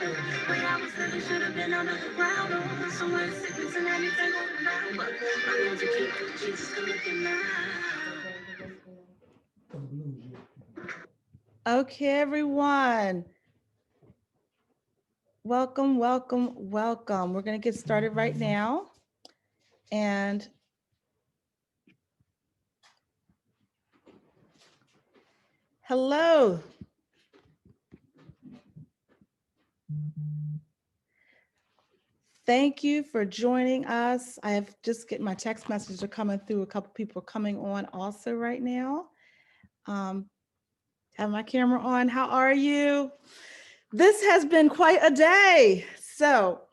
When I was living, should have been on the ground. Somewhere sickness and anything on the ground. But I want to keep Jesus looking now. Okay, everyone. Welcome, welcome, welcome. We're going to get started right now. And hello. Thank you for joining us. I have just get my text messages are coming through. A couple people are coming on also right now. Have my camera on. How are you? This has been quite a day. So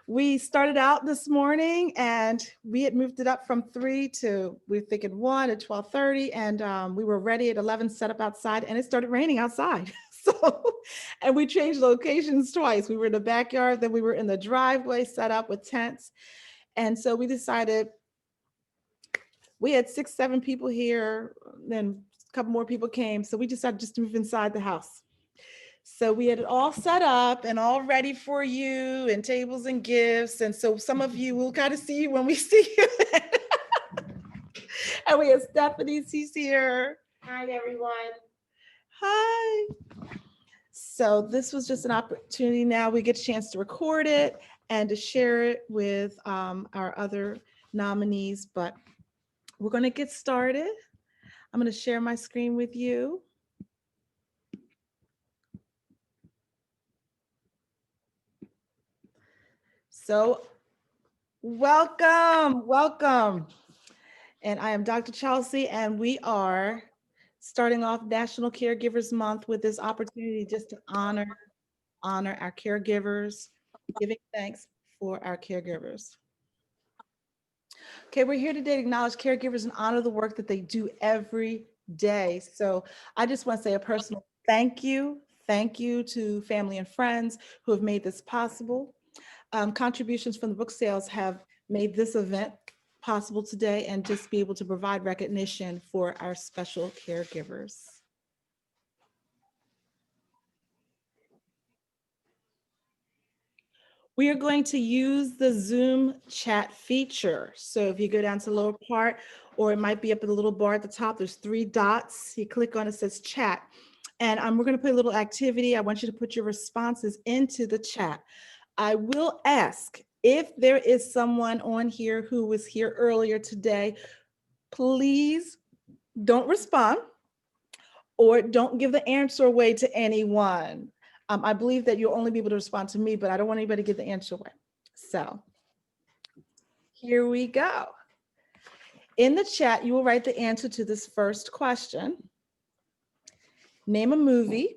we started out this morning and we had moved it up from 3 to, we were thinking 1 at 12:30, and we were ready at 11, set up outside, and it started raining outside. So, and we changed locations twice. We were in the backyard, then we were in the driveway set up with tents. And so we decided, we had 6, 7 people here, then a couple more people came. So we decided just to move inside the house. So we had it all set up and all ready for you, and tables and gifts. And so some of you will kind of see you when we see you. And we have Stephanie, she's here. Hi, everyone. Hi. So this was just an opportunity. Now we get a chance to record it and to share it with our other nominees, but we're going to get started. I'm going to share my screen with you. So welcome, welcome. And I am Dr. Chelsea, and we are starting off National Caregivers Month with this opportunity just to honor our caregivers, giving thanks for our caregivers. Okay, we're here today to acknowledge caregivers and honor the work that they do every day. So I just want to say a personal thank you. Thank you to family and friends who have made this possible. Contributions from the book sales have made this event possible today, and just be able to provide recognition for our special caregivers. We are going to use the Zoom chat feature. So if you go down to the lower part, or it might be up at the little bar at the top, there's 3 dots. You click on it, says chat. And we're going to put a little activity. I want you to put your responses into the chat. I will ask, if there is someone on here who was here earlier today, please don't respond or don't give the answer away to anyone. I believe that you'll only be able to respond to me, but I don't want anybody to give the answer away. So here we go. In the chat, you will write the answer to this first question. Name a movie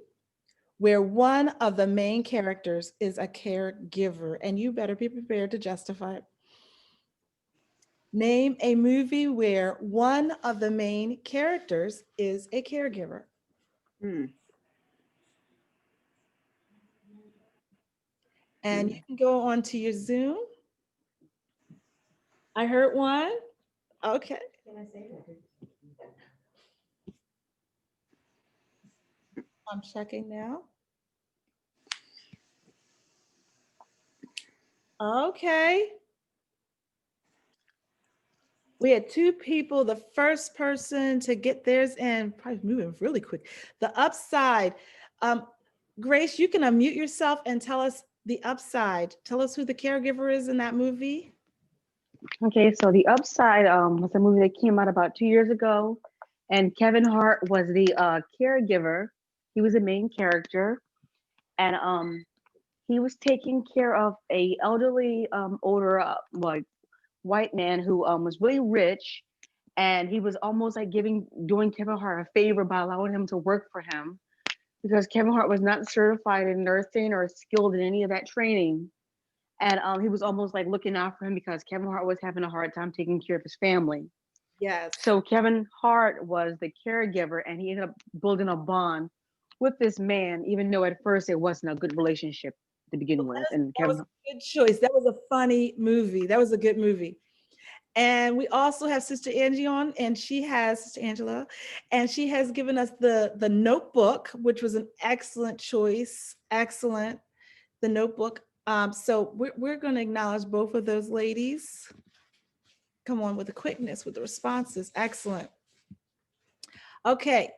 where one of the main characters is a caregiver, and you better be prepared to justify it. Name a movie where one of the main characters is a caregiver. And you can go on to your Zoom. I heard one. Okay. Can I say that? I'm checking now. Okay. We had 2 people. The first person to get theirs in, probably moving really quick. The Upside. Grace, you can unmute yourself and tell us the Upside. Tell us who the caregiver is in that movie. Okay, so The Upside was a movie that came out about 2 years ago, and Kevin Hart was the caregiver. He was the main character, and he was taking care of a elderly, older, like white man who was really rich, and he was almost like doing Kevin Hart a favor by allowing him to work for him, because Kevin Hart was not certified in nursing or skilled in any of that training. And he was almost like looking out for him because Kevin Hart was having a hard time taking care of his family. Yes. So Kevin Hart was the caregiver, and he ended up building a bond with this man, even though at first it wasn't a good relationship to begin with. And that was a good choice. That was a funny movie. That was a good movie. And we also have Sister Angie on, and she has, Sister Angela, and she has given us the Notebook, which was an excellent choice. Excellent. the notebook. So we're going to acknowledge both of those ladies. Come on with the quickness, with the responses. Excellent. Okay,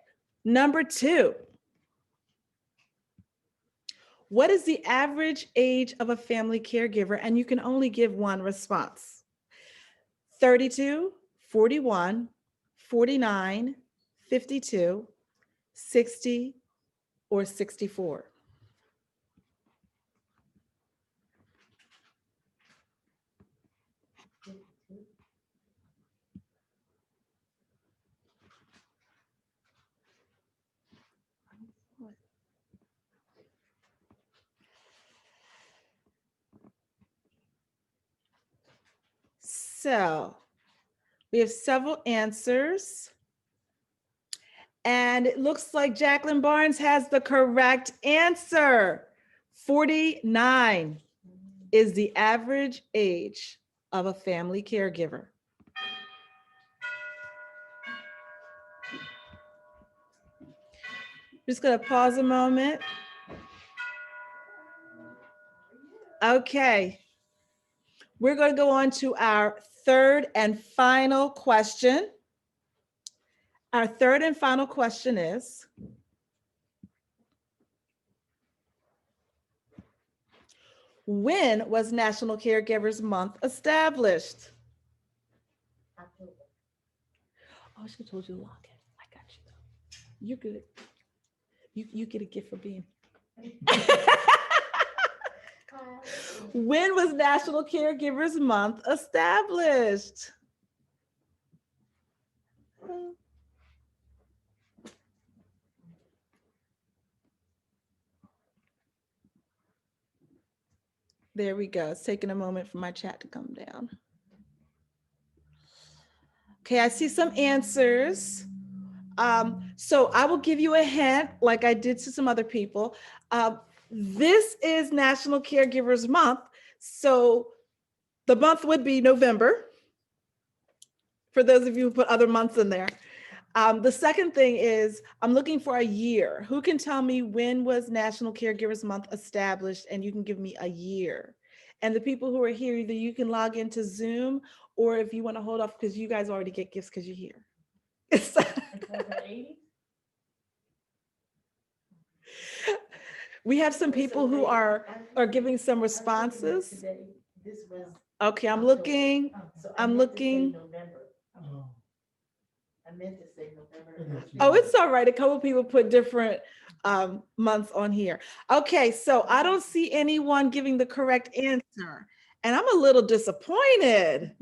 number 2. What is the average age of a family caregiver? And you can only give one response. 32, 41, 49, 52, 60, or 64. So we have several answers. And it looks like Jacqueline Barnes has the correct answer. 49 is the average age of a family caregiver. Just gonna pause a moment. Okay. We're going to go on to our third and final question. Our third and final question is, when was National Caregivers Month established? October. Oh, I should have told you to log in. I got you though. You're good. You get a gift for being. When was National Caregivers Month established? There we go. It's taking a moment for my chat to come down. Okay, I see some answers. So I will give you a hint, like I did to some other people. This is National Caregivers Month, so the month would be November, for those of you who put other months in there. The second thing is, I'm looking for a year. Who can tell me when was National Caregivers Month established? And you can give me a year. And the people who are here, either you can log into Zoom, or if you want to hold off, because you guys already get gifts because you're here. We have some people who are giving some responses. Okay, I'm looking. I'm looking. I meant to say November. Oh, it's all right. A couple people put different months on here. Okay, so I don't see anyone giving the correct answer, and I'm a little disappointed.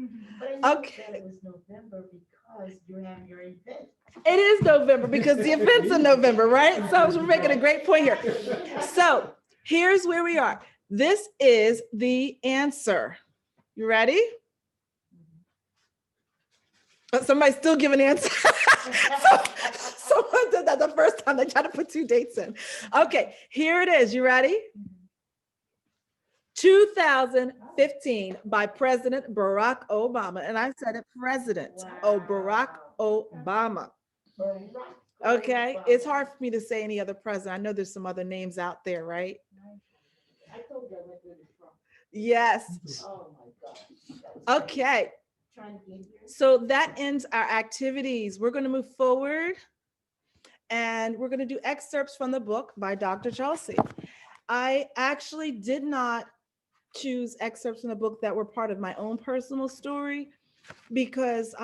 But I know Okay. that it was November because you have your event. It is November because the event's in November, right? So we're making a great point here. So here's where we are. This is the answer. You ready? Somebody's still giving answer. Someone did that the first time. They tried to put 2 dates in. Okay, here it is. You ready? 2015 by President Barack Obama. And I said it, President. Oh, Barack Obama. Okay, it's hard for me to say any other president. I know there's some other names out there, right? I told you I went through the Trump. Yes. Oh my gosh. Okay. Trying to get here. So that ends our activities. We're going to move forward and we're going to do excerpts from the book by Dr. Chelsea. I actually did not choose excerpts from the book that were part of my own personal story because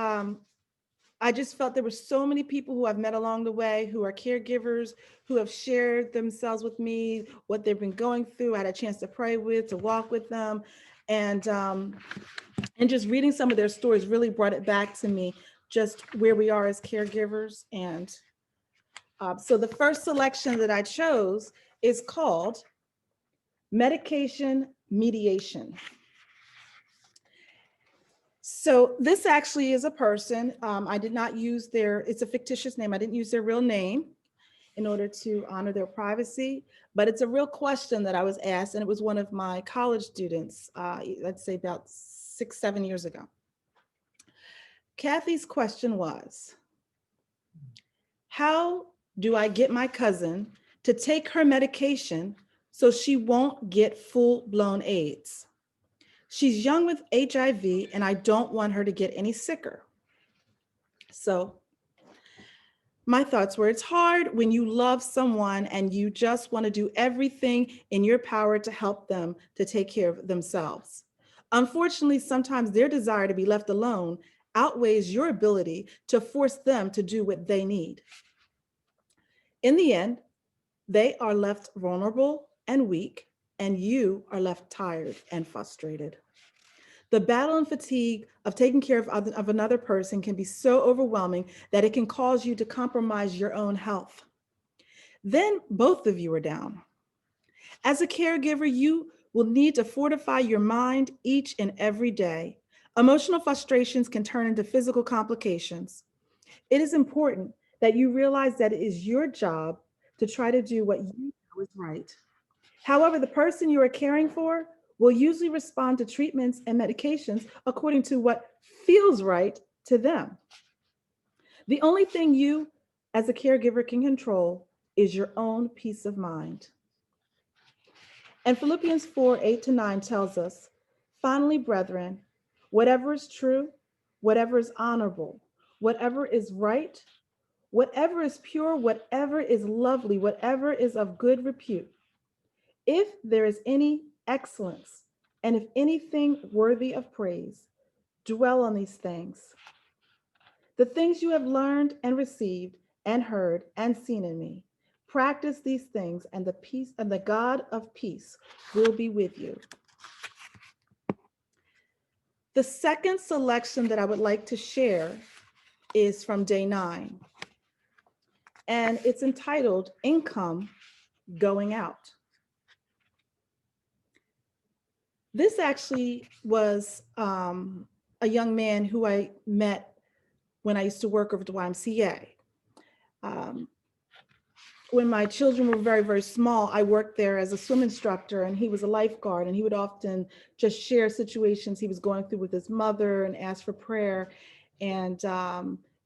I just felt there were so many people who I've met along the way who are caregivers, who have shared themselves with me, what they've been going through. I had a chance to pray with, to walk with them. And just reading some of their stories really brought it back to me, just where we are as caregivers. And so the first selection that I chose is called Medication Mediation. So this actually is a person. I did not use it's a fictitious name. I didn't use their real name in order to honor their privacy, but it's a real question that I was asked, and it was one of my college students, let's say about 6-7 years ago. Kathy's question was, how do I get my cousin to take her medication so she won't get full-blown AIDS. She's young with HIV, and I don't want her to get any sicker. So my thoughts were, it's hard when you love someone and you just want to do everything in your power to help them to take care of themselves. Unfortunately, sometimes their desire to be left alone outweighs your ability to force them to do what they need. In the end, they are left vulnerable and weak, and you are left tired and frustrated. The battle and fatigue of taking care of another person can be so overwhelming that it can cause you to compromise your own health. Then both of you are down. As a caregiver, you will need to fortify your mind each and every day. Emotional frustrations can turn into physical complications. It is important that you realize that it is your job to try to do what you know is right. However, the person you are caring for will usually respond to treatments and medications according to what feels right to them. The only thing you, as a caregiver, can control is your own peace of mind. And Philippians 4:8-9 tells us, finally, brethren, whatever is true, whatever is honorable, whatever is right, whatever is pure, whatever is lovely, whatever is of good repute, if there is any excellence, and if anything worthy of praise, dwell on these things. The things you have learned and received and heard and seen in me, practice these things, and the peace and the God of peace will be with you. The second selection that I would like to share is from day 9, and it's entitled Income Going Out. This actually was a young man who I met when I used to work over at the YMCA. Um, when my children were very, very small, I worked there as a swim instructor, and he was a lifeguard, and he would often just share situations he was going through with his mother and ask for prayer. And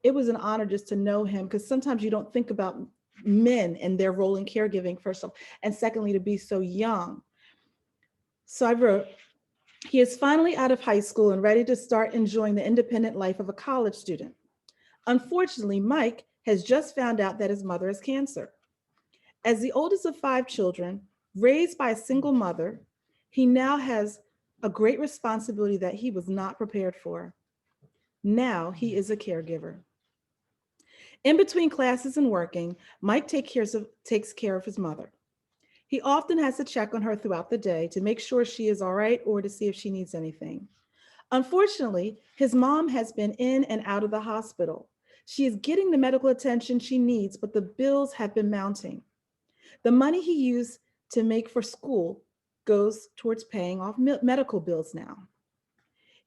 it was an honor just to know him, because sometimes you don't think about men and their role in caregiving, first of all, and secondly, to be so young. So I wrote, he is finally out of high school and ready to start enjoying the independent life of a college student. Unfortunately, Mike has just found out that his mother has cancer. As the oldest of 5 children, raised by a single mother, he now has a great responsibility that he was not prepared for. Now he is a caregiver. In between classes and working, Mike takes care of his mother. He often has to check on her throughout the day to make sure she is all right or to see if she needs anything. Unfortunately, his mom has been in and out of the hospital. She is getting the medical attention she needs, but the bills have been mounting. The money he used to make for school goes towards paying off medical bills now.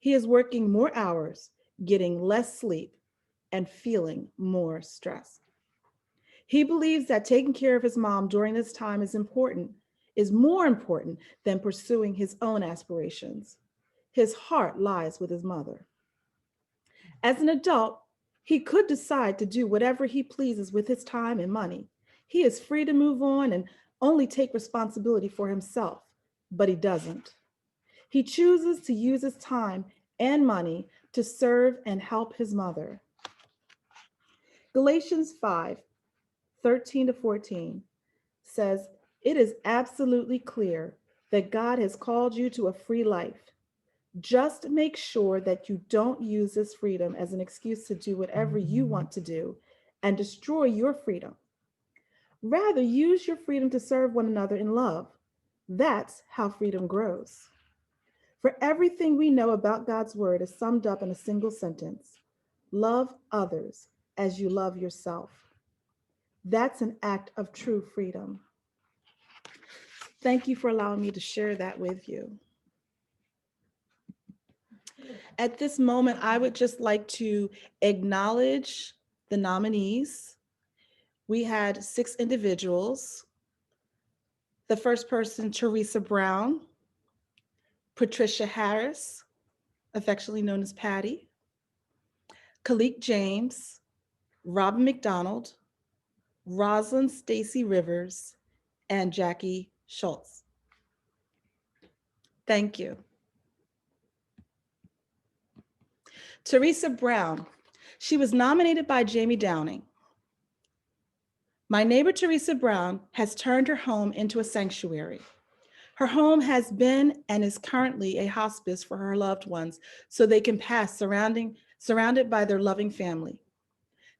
He is working more hours, getting less sleep, and feeling more stressed. He believes that taking care of his mom during this time is more important than pursuing his own aspirations. His heart lies with his mother. As an adult, he could decide to do whatever he pleases with his time and money. He is free to move on and only take responsibility for himself, but he doesn't. He chooses to use his time and money to serve and help his mother. Galatians 5:13-14 says, it is absolutely clear that God has called you to a free life. Just make sure that you don't use this freedom as an excuse to do whatever you want to do and destroy your freedom. Rather, use your freedom to serve one another in love. That's how freedom grows. For everything we know about God's word is summed up in a single sentence: love others as you love yourself. That's an act of true freedom. Thank you for allowing me to share that with you. At this moment, I would just like to acknowledge the nominees. We had 6 individuals. The first person, Teresa Brown, Patricia Harris, affectionately known as Patty, Khalik James, Robin McDonald, Rosalind Stacy Rivers, and Jackie Schultz. Thank you. Teresa Brown. She was nominated by Jamie Downing. My neighbor Teresa Brown has turned her home into a sanctuary. Her home has been and is currently a hospice for her loved ones so they can pass surrounded by their loving family.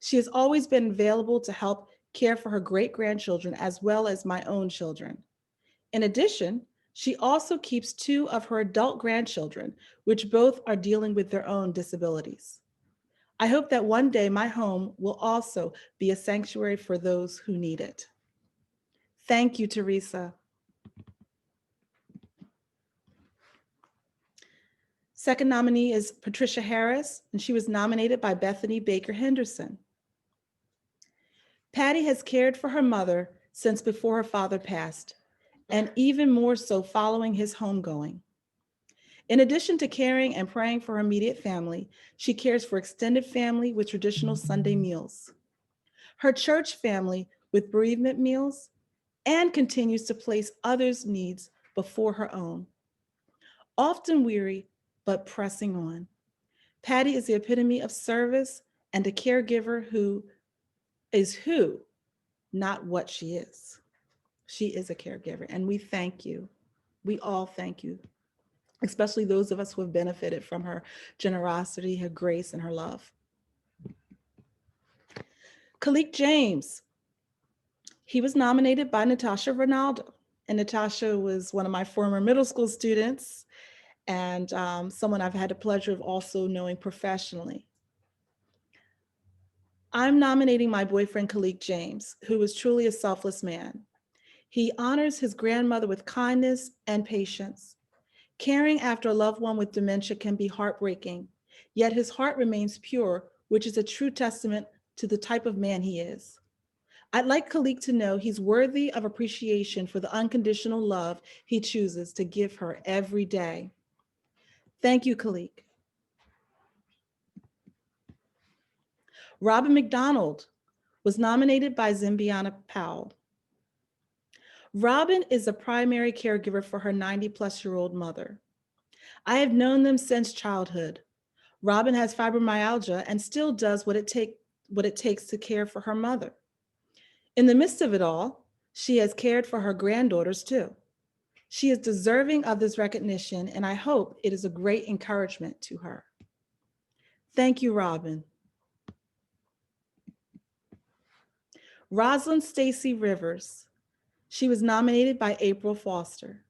She has always been available to help care for her great-grandchildren as well as my own children. In addition, she also keeps two of her adult grandchildren, which both are dealing with their own disabilities. I hope that one day my home will also be a sanctuary for those who need it. Thank you, Teresa. Second nominee is Patricia Harris, and she was nominated by Bethany Baker Henderson. Patty has cared for her mother since before her father passed, and even more so following his homegoing. In addition to caring and praying for her immediate family, she cares for extended family with traditional Sunday meals, her church family with bereavement meals, and continues to place others' needs before her own. Often weary, but pressing on. Patty is the epitome of service and a caregiver who is who, not what she is. She is a caregiver, and we thank you. We all thank you, especially those of us who have benefited from her generosity, her grace, and her love. Khalik James. He was nominated by Natasha Ronaldo, and Natasha was one of my former middle school students and someone I've had the pleasure of also knowing professionally. I'm nominating my boyfriend, Khalik James, who is truly a selfless man. He honors his grandmother with kindness and patience. Caring after a loved one with dementia can be heartbreaking, yet his heart remains pure, which is a true testament to the type of man he is. I'd like Khalik to know he's worthy of appreciation for the unconditional love he chooses to give her every day. Thank you, Khalik. Robin McDonald was nominated by Zimbiana Powell. Robin is a primary caregiver for her 90-plus-year-old mother. I have known them since childhood. Robin has fibromyalgia and still does what it takes to care for her mother. In the midst of it all, she has cared for her granddaughters too. She is deserving of this recognition, and I hope it is a great encouragement to her. Thank you, Robin. Rosalind Stacy Rivers. She was nominated by April Foster.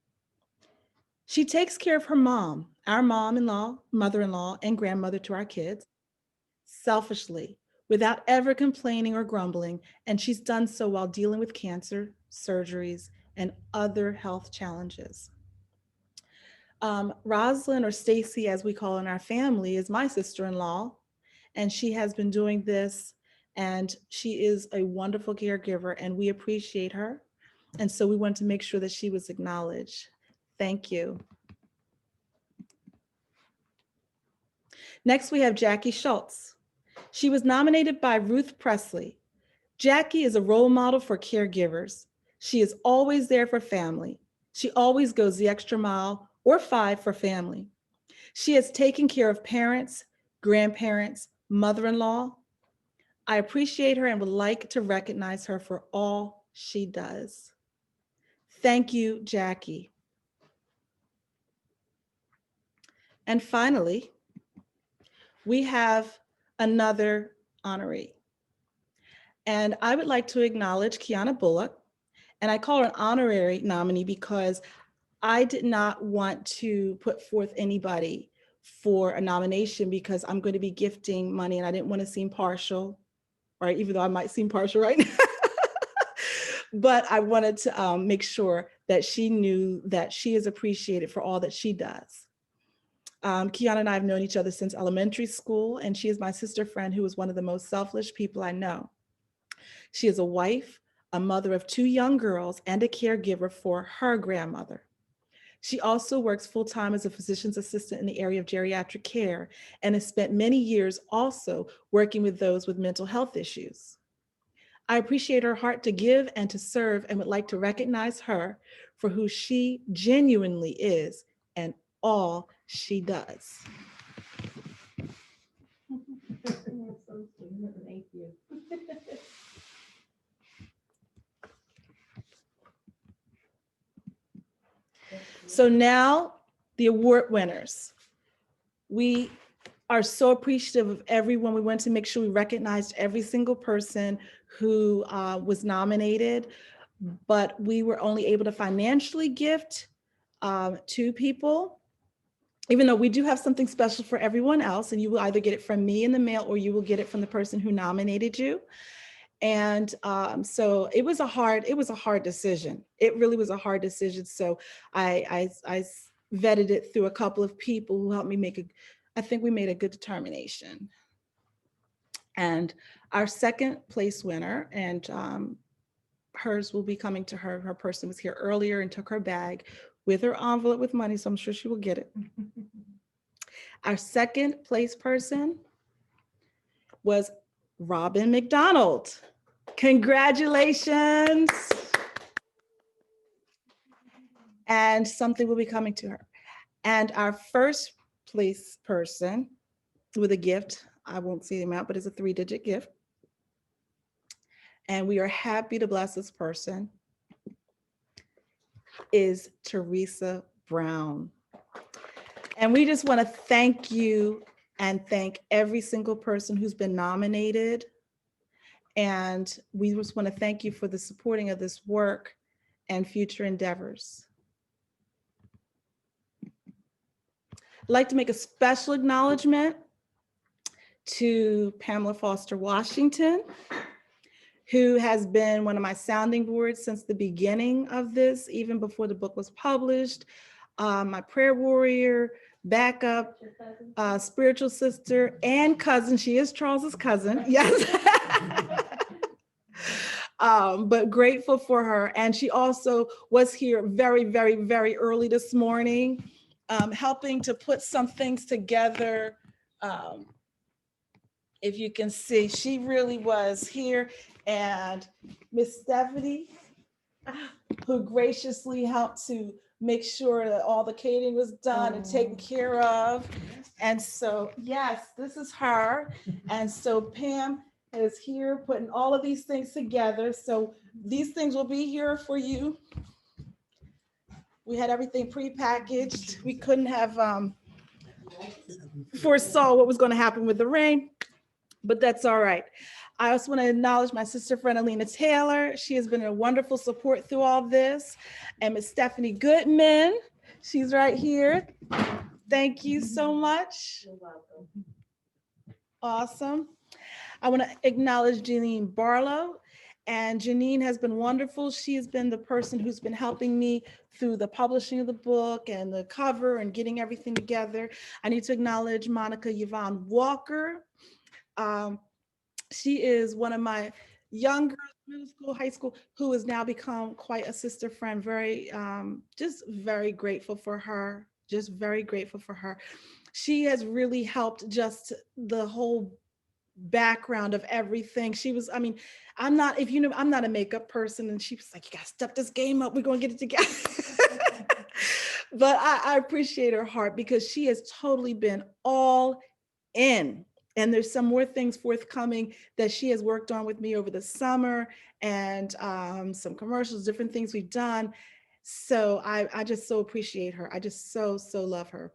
She takes care of her mom, our mom-in-law, mother-in-law, and grandmother to our kids, selfishly, without ever complaining or grumbling, and she's done so while dealing with cancer, surgeries, and other health challenges. Rosalind, or Stacy as we call her in our family, is my sister-in-law, and she has been doing this, and she is a wonderful caregiver, and we appreciate her. And so we wanted to make sure that she was acknowledged. Thank you. Next, we have Jackie Schultz. She was nominated by Ruth Presley. Jackie is a role model for caregivers. She is always there for family. She always goes the extra mile or 5 for family. She has taken care of parents, grandparents, mother-in-law. I appreciate her and would like to recognize her for all she does. Thank you, Jackie. And finally, we have another honoree. And I would like to acknowledge Kiana Bullock. And I call her an honorary nominee because I did not want to put forth anybody for a nomination because I'm going to be gifting money and I didn't want to seem partial, right? Even though I might seem partial right now. But I wanted to make sure that she knew that she is appreciated for all that she does. Kiana and I have known each other since elementary school, and she is my sister friend who is one of the most selfless people I know. She is a wife, a mother of 2 young girls, and a caregiver for her grandmother. She also works full-time as a physician's assistant in the area of geriatric care and has spent many years also working with those with mental health issues. I appreciate her heart to give and to serve and would like to recognize her for who she genuinely is and all she does. That's so sweet. Thank you. So now the award winners. We are so appreciative of everyone. We want to make sure we recognized every single person who was nominated, but we were only able to financially gift 2 people, even though we do have something special for everyone else, and you will either get it from me in the mail or you will get it from the person who nominated you. And so it was a hard decision. It really was a hard decision. So I vetted it through a couple of people who helped me I think we made a good determination. And our second place winner, and hers will be coming to her. Her person was here earlier and took her bag with her envelope with money, so I'm sure she will get it. Our second place person was Robin McDonald. Congratulations. And something will be coming to her. And our first place person with a gift, I won't see the amount, but it's a 3-digit gift. And we are happy to bless this person, is Teresa Brown. And we just want to thank you and thank every single person who's been nominated. And we just want to thank you for the supporting of this work and future endeavors. I'd like to make a special acknowledgement to Pamela Foster Washington, who has been one of my sounding boards since the beginning of this, even before the book was published. My prayer warrior, backup, spiritual sister, and cousin. She is Charles's cousin, yes. But grateful for her. And she also was here very, very, very early this morning, helping to put some things together. If you can see, she really was here. And Miss Stephanie, who graciously helped to make sure that all the catering was done and taken care of. And so, yes, this is her. And so Pam is here putting all of these things together. So these things will be here for you. We had everything prepackaged. We couldn't have foresaw what was going to happen with the rain, but that's all right. I also want to acknowledge my sister friend, Alina Taylor. She has been a wonderful support through all this. And Miss Stephanie Goodman, she's right here. Thank you so much. You're welcome. Awesome. I want to acknowledge Janine Barlow. And Janine has been wonderful. She has been the person who's been helping me through the publishing of the book and the cover and getting everything together. I need to acknowledge Monica Yvonne Walker. She is one of my young girls, middle school, high school, who has now become quite a sister friend. Very, just very grateful for her. Just very grateful for her. She has really helped just the whole background of everything. She was, I mean, I'm not, if you know, I'm not a makeup person, and she was like, you gotta step this game up. We're gonna get it together. But I appreciate her heart because she has totally been all in. And there's some more things forthcoming that she has worked on with me over the summer, and some commercials, different things we've done. So I just so appreciate her. I just so love her.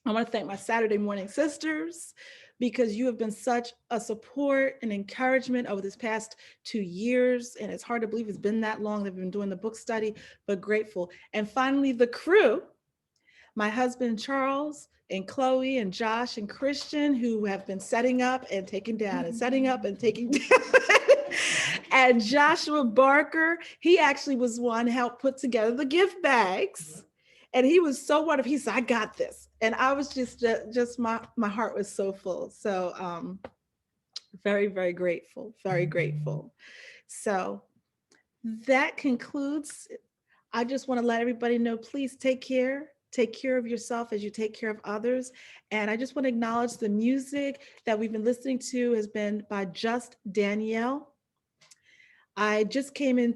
I want to thank my Saturday morning sisters, because you have been such a support and encouragement over this past 2 years. And it's hard to believe it's been that long. They've been doing the book study, but grateful. And finally, the crew, my husband, Charles, and Chloe, and Josh, and Christian, who have been setting up and taking down and setting up and taking down. And Joshua Barker, he actually was one helped put together the gift bags. And he was so wonderful. He said, I got this. And I was just my heart was so full. So very, very grateful, very grateful. So that concludes. I just want to let everybody know, please take care of yourself as you take care of others. And I just want to acknowledge the music that we've been listening to has been by Just Danielle. I just came in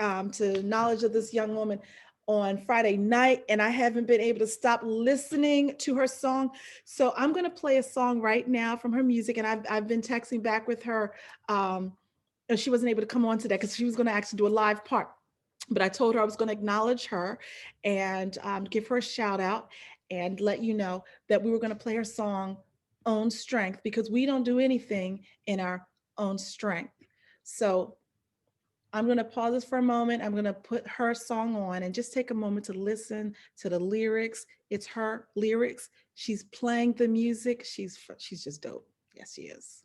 to knowledge of this young woman on Friday night, and I haven't been able to stop listening to her song. So I'm going to play a song right now from her music, and I've been texting back with her. And she wasn't able to come on today because she was going to actually do a live part. But I told her I was going to acknowledge her and give her a shout out and let you know that we were going to play her song, Own Strength, because we don't do anything in our own strength. So I'm going to pause this for a moment. I'm going to put her song on and just take a moment to listen to the lyrics. It's her lyrics. She's playing the music. She's just dope. Yes, she is.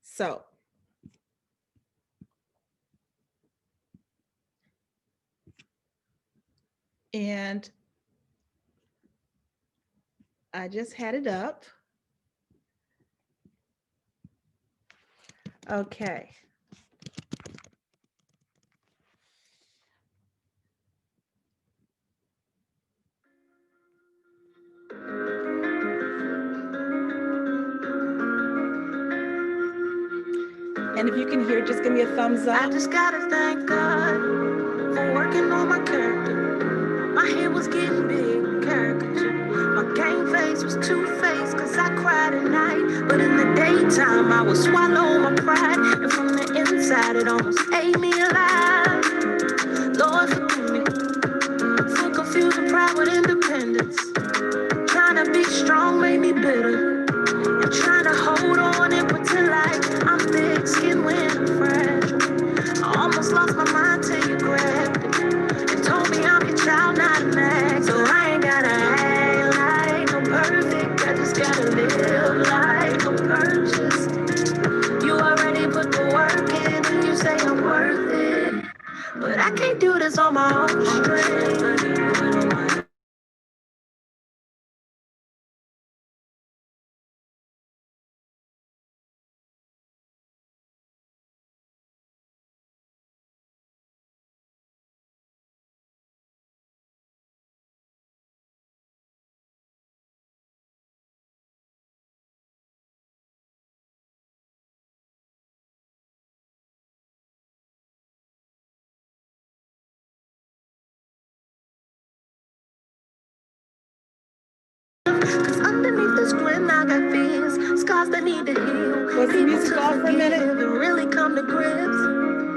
So and I just had it up. Okay. And if you can hear, just give me a thumbs up. I just gotta thank God for working on my character. My head was getting big, caricature. My game face was two-faced, cause I cried at night. But in the daytime, I would swallow my pride. And from the inside, it almost ate me alive. Lord, forgive me for confusing pride with independence. Trying to be strong made me bitter. And trying to hold on and pretend like I'm thick skin when I'm fragile. I almost lost my mind till you grabbed it and told me I'm your child, not an act. So I ain't gotta act like I'm perfect. I just gotta live like I'm purchased. You already put the work in and you say I'm worth it. But I can't do this on my own strength. Cause underneath this grin I got fears, scars that need to heal. Was the music off for a minute? And really come to grips.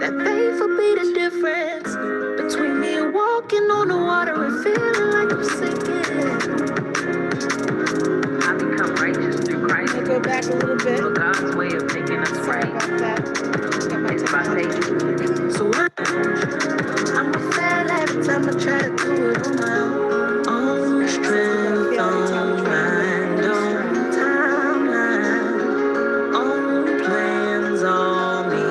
That faith will be the difference between me and walking on the water and feeling like I'm sinking. I become righteous through Christ. I'll go back a little bit. For God's way of making us Sorry right. about that. Got my It's by technology. faith. So I'm a fail every time I try to do it on my own strength, on mind, on timeline, on plans, on me,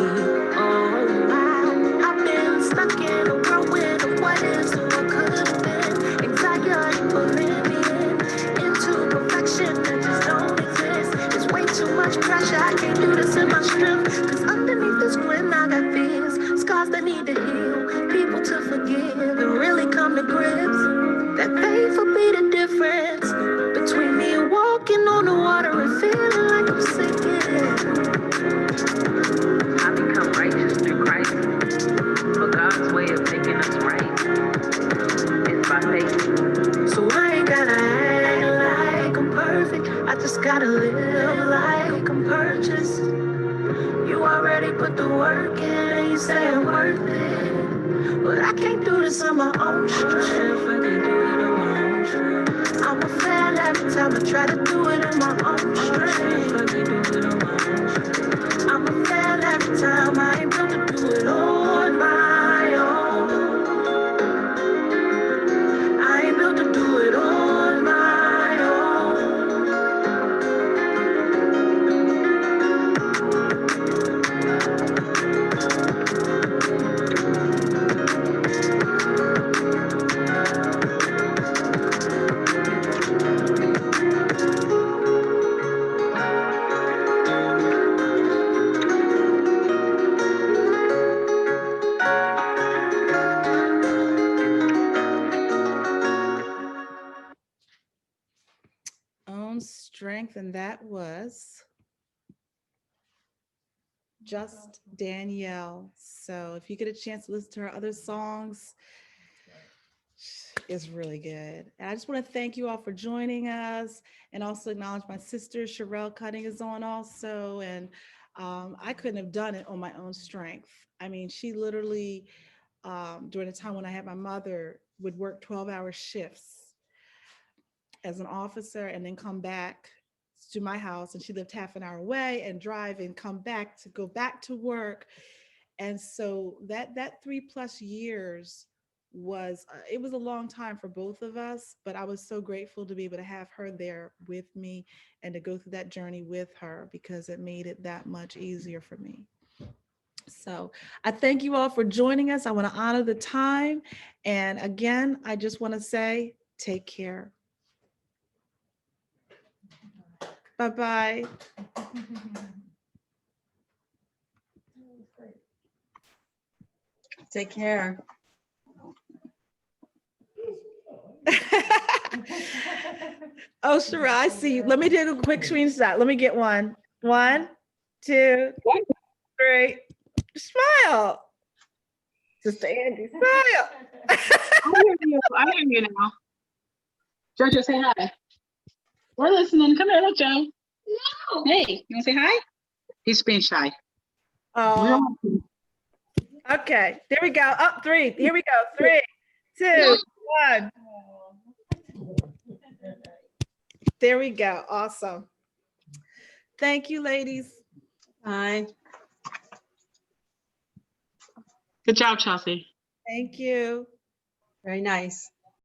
oh wow. I've been stuck in a whirlwind of what is or what could have been. Anxiety pulling me into perfection that just don't exist. It's way too much pressure, I can't do this in my strength. Cause underneath this grin I got fears, scars that need to heal, people to forgive and really come to grips. That faith will be the difference between me and walking on the water and feeling like I'm sinking. I become righteous through Christ, for God's way of making us right. It's by faith. So I ain't gotta act like I'm perfect, I just gotta live like I'm purchased. You already put the work in and you say I'm worth it. But I can't do this on my own strength. I can't do it on my own strength. I'm a fail every time I try to do it on my own strength. I can't do it on my own strength. I'm a fail every time I ain't built to do it on my own. I ain't built to do it on my own. Own Strength, and that was Just Danielle. So if you get a chance to listen to her other songs, it's really good. And I just want to thank you all for joining us, and also acknowledge my sister Sherelle Cutting is on also. And I couldn't have done it on my own strength. I mean, she literally, during the time when I had my mother, would work 12-hour shifts as an officer and then come back to my house, and she lived half an hour away, and drive and come back to go back to work. And so that 3+ years was it was a long time for both of us, but I was so grateful to be able to have her there with me and to go through that journey with her, because it made it that much easier for me. So I thank you all for joining us. I want to honor the time, and again, I just want to say take care. Bye-bye. Take care. Oh, Shara, I see you. Let me take a quick screenshot. Let me get one. 1, 2, 3. Smile. Sister Angie, smile. I hear you. I hear you now. Jojo, say hi. We're listening. Come here, look, Joe. No. Hey, you want to say hi? He's being shy. Oh, okay. There we go. Up 3. Here we go. 3, 2, 1. There we go. Awesome. Thank you, ladies. Bye. Good job, Chelsea. Thank you. Very nice.